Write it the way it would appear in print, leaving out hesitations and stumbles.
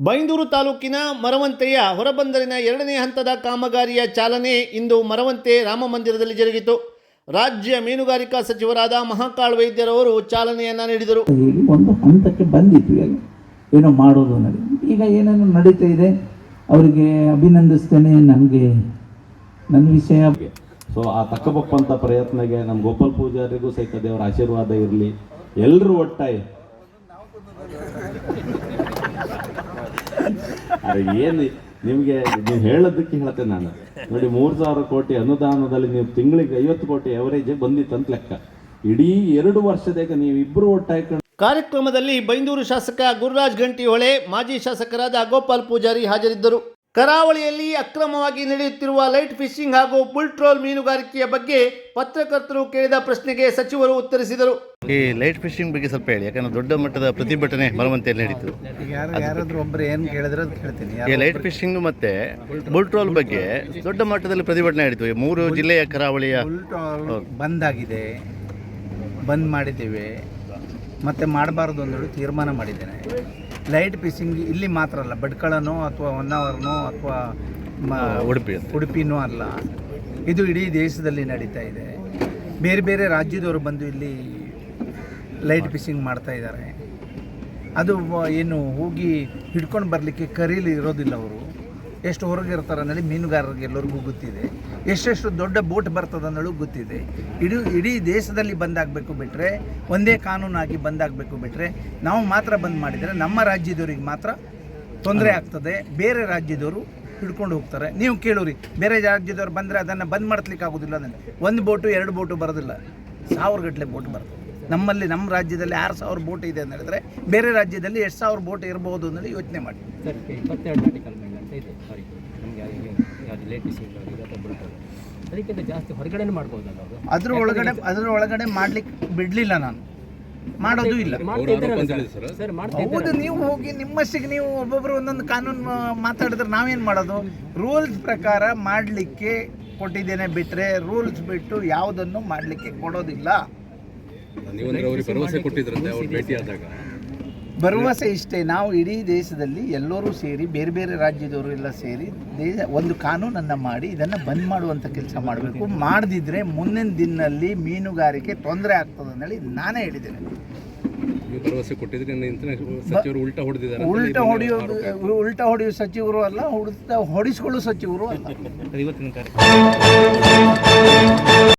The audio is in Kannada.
ಬೈಂದೂರು ತಾಲೂಕಿನ ಮರವಂತೆಯ ಹೊರಬಂದರಿನ 2ನೇ ಹಂತದ ಕಾಮಗಾರಿಯ ಚಾಲನೆ ಇಂದು ಮರವಂತೆ ರಾಮಮಂದಿರದಲ್ಲಿ ಜರುಗಿತು. ರಾಜ್ಯ ಮೀನುಗಾರಿಕಾ ಸಚಿವರಾದ ಮಹಾಕಾಳ್ ವೈದ್ಯರವರು ಚಾಲನೆಯನ್ನು ನೀಡಿದರು. ಒಂದು ಹಂತಕ್ಕೆ ಬಂದಿದ್ವಿ, ಏನೋ ಮಾಡೋದು ನೋಡಿ. ಈಗ ಏನೇನು ನಡೀತಾ ಇದೆ ಅವರಿಗೆ ಅಭಿನಂದಿಸ್ತೇನೆ. ನನಗೆ ನನ್ನ ವಿಷಯ ಸೊ ಆ ತಕ್ಕಬಪ್ಪಂಥ ಪ್ರಯತ್ನಗೆ ನಮ್ಮ ಗೋಪಾಲ್ ಪೂಜಾರಿಗೂ ಸಹಿತ ದೇವರ ಆಶೀರ್ವಾದ ಇರಲಿ. ಎಲ್ಲರೂ ಒಟ್ಟಾಗಿ ಅರೆ ಏನು ನಿಮಗೆ ನೀವು ಹೇಳೋದಕ್ಕೆ ಹೇಳ್ತೇನೆ ನಾನು ನೋಡಿ. 3,000 ಕೋಟಿ ಅನುದಾನದಲ್ಲಿ ನೀವು ತಿಂಗಳಿಗೆ 50 ಕೋಟಿ ಎವರೇಜ್ ಬಂದಿತ್ತಂತ ಲೆಕ್ಕ. ಇಡೀ 2 ವರ್ಷದಾಗ ನೀವಿಬ್ಬರು ಒಟ್ಟಾಗಿ. ಕಾರ್ಯಕ್ರಮದಲ್ಲಿ ಬೈಂದೂರು ಶಾಸಕ ಗುರುರಾಜ್ ಗಂಟಿಹೊಳೆ, ಮಾಜಿ ಶಾಸಕರಾದ ಗೋಪಾಲ್ ಪೂಜಾರಿ ಹಾಜರಿದ್ದರು. ಕರಾವಳಿಯಲ್ಲಿ ಅಕ್ರಮವಾಗಿ ನಡೆಯುತ್ತಿರುವ ಲೈಟ್ ಫಿಶಿಂಗ್ ಹಾಗೂ ಬುಲ್ ಟ್ರೋಲ್ ಮೀನುಗಾರಿಕೆಯ ಬಗ್ಗೆ ಪತ್ರಕರ್ತರು ಕೇಳಿದ ಪ್ರಶ್ನೆಗೆ ಸಚಿವರು ಉತ್ತರಿಸಿದರು. ಈ ಲೈಟ್ ಫಿಶಿಂಗ್ ಬಗ್ಗೆ ಸ್ವಲ್ಪ ಹೇಳಿ, ಯಾಕಂದ್ರೆ ದೊಡ್ಡ ಮಟ್ಟದ ಪ್ರತಿಭಟನೆ ಮರವಂತೆಯಲ್ಲಿ ನಡೀತು. ಯಾರಾದ್ರೂ ಒಬ್ಬರು ಏನು ಕೇಳಿದ್ರೆ ಹೇಳ್ತೀನಿ. ಈ ಲೈಟ್ ಫಿಶಿಂಗ್ ಮತ್ತೆ ಬುಲ್ ಟ್ರೋಲ್ ಬಗ್ಗೆ ದೊಡ್ಡ ಮಟ್ಟದಲ್ಲಿ ಪ್ರತಿಭಟನೆ ನಡೀತು. 3 ಜಿಲ್ಲೆಯ ಕರಾವಳಿಯ ಬುಲ್ ಟ್ರೋಲ್ ಬಂದ್ ಆಗಿದೆ, ಬಂದ್ ಮಾಡಿದ್ದೇವೆ, ಮತ್ತೆ ಮಾಡಬಾರ್ದು ಅಂದೇಳಿ ತೀರ್ಮಾನ ಮಾಡಿದ್ದೇನೆ. ಲೈಟ್ ಫಿಶಿಂಗ್ ಇಲ್ಲಿ ಮಾತ್ರ ಅಲ್ಲ, ಭಟ್ಕಳನೋ ಅಥವಾ ಹೊನ್ನಾವರನೋ ಅಥವಾ ಉಡುಪಿನೋ ಅಲ್ಲ, ಇದು ಇಡೀ ದೇಶದಲ್ಲಿ ನಡೀತಾ ಇದೆ. ಬೇರೆ ಬೇರೆ ರಾಜ್ಯದವರು ಬಂದು ಇಲ್ಲಿ ಲೈಟ್ ಫಿಶಿಂಗ್ ಮಾಡ್ತಾ ಇದ್ದಾರೆ. ಅದು ಏನು ಹೋಗಿ ಹಿಡ್ಕೊಂಡು ಬರಲಿಕ್ಕೆ ಕರೀಲಿ ಇರೋದಿಲ್ಲ. ಅವರು ಎಷ್ಟು ಹೊರಗೆ ಇರ್ತಾರೆ ಅನ್ನೋದು ಮೀನುಗಾರರಿಗೆ ಎಲ್ಲರಿಗೂ ಗೊತ್ತಿದೆ. ಎಷ್ಟೆಷ್ಟು ದೊಡ್ಡ ಬೋಟ್ ಬರ್ತದೆ ಅನ್ನೋದು ಗೊತ್ತಿದೆ. ಇಡೀ ದೇಶದಲ್ಲಿ ಬಂದಾಗಬೇಕು ಬಿಟ್ಟರೆ, ಒಂದೇ ಕಾನೂನಾಗಿ ಬಂದಾಗಬೇಕು ಬಿಟ್ಟರೆ, ನಾವು ಮಾತ್ರ ಬಂದ್ ಮಾಡಿದರೆ ನಮ್ಮ ರಾಜ್ಯದವ್ರಿಗೆ ಮಾತ್ರ ತೊಂದರೆ ಆಗ್ತದೆ. ಬೇರೆ ರಾಜ್ಯದವರು ಹಿಡ್ಕೊಂಡು ಹೋಗ್ತಾರೆ. ನೀವು ಕೇಳೋರಿ, ಬೇರೆ ರಾಜ್ಯದವ್ರು ಬಂದರೆ ಅದನ್ನು ಬಂದ್ ಮಾಡ್ಲಿಕ್ಕೆ ಆಗೋದಿಲ್ಲ. ಅದನ್ನು 1 ಬೋಟು 2 ಬೋಟು ಬರೋದಿಲ್ಲ, 1000 ಗಟ್ಟಲೆ ಬೋಟ್ ಬರ್ತದೆ. ನಮ್ಮಲ್ಲಿ ನಮ್ಮ ರಾಜ್ಯದಲ್ಲಿ 6,000 ಬೋಟ್ ಇದೆ ಅಂತ ಹೇಳಿದ್ರೆ, ಬೇರೆ ರಾಜ್ಯದಲ್ಲಿ 8,000 ಬೋಟ್ ಇರ್ಬೋದು ಅನ್ನೋದು ಯೋಚನೆ ಮಾಡಿ. ಅದಕ್ಕಿಂತ ಜಾಸ್ತಿ ಹೊರಗಡೆ ಮಾಡ್ಬೋದಲ್ಲ. ಅದ್ರ ಒಳಗಡೆ ಮಾಡ್ಲಿಕ್ಕೆ ಬಿಡಲಿಲ್ಲ, ನಾನು ಮಾಡೋದು ಇಲ್ಲ. ಹೌದು, ನೀವು ಹೋಗಿ ನಿಮ್ಮಷ್ಟಿಗೆ ನೀವು ಒಬ್ಬೊಬ್ಬರು ಒಂದೊಂದು ಕಾನೂನು ಮಾತಾಡಿದ್ರೆ ನಾವೇನು ಮಾಡೋದು? ರೂಲ್ಸ್ ಪ್ರಕಾರ ಮಾಡಲಿಕ್ಕೆ ಕೊಟ್ಟಿದ್ದೇನೆ ಬಿಟ್ಟರೆ, ರೂಲ್ಸ್ ಬಿಟ್ಟು ಯಾವುದನ್ನು ಮಾಡಲಿಕ್ಕೆ ಕೊಡೋದಿಲ್ಲ. ಭರವಸೆ ಇಷ್ಟೇ. ನಾವು ಇಡೀ ದೇಶದಲ್ಲಿ ಎಲ್ಲರೂ ಸೇರಿ, ಬೇರೆ ಬೇರೆ ರಾಜ್ಯದವರು ಎಲ್ಲ ಸೇರಿ ಒಂದು ಕಾನೂನನ್ನು ಮಾಡಿ ಇದನ್ನು ಬಂದ್ ಮಾಡುವಂಥ ಕೆಲಸ ಮಾಡಬೇಕು. ಮಾಡದಿದ್ದರೆ ಮುಂದಿನ ದಿನದಲ್ಲಿ ಮೀನುಗಾರಿಕೆ ತೊಂದರೆ ಆಗ್ತದೆ ಅಂತೇಳಿ ನಾನೇ ಹೇಳಿದ್ದೇನೆ. ಉಲ್ಟಾ ಹೊಡೆಯುವ ಸಚಿವರು ಅಲ್ಲ, ಹೊಡಿಸ್ಕೊಳ್ಳೋ ಸಚಿವರು ಅಲ್ಲ.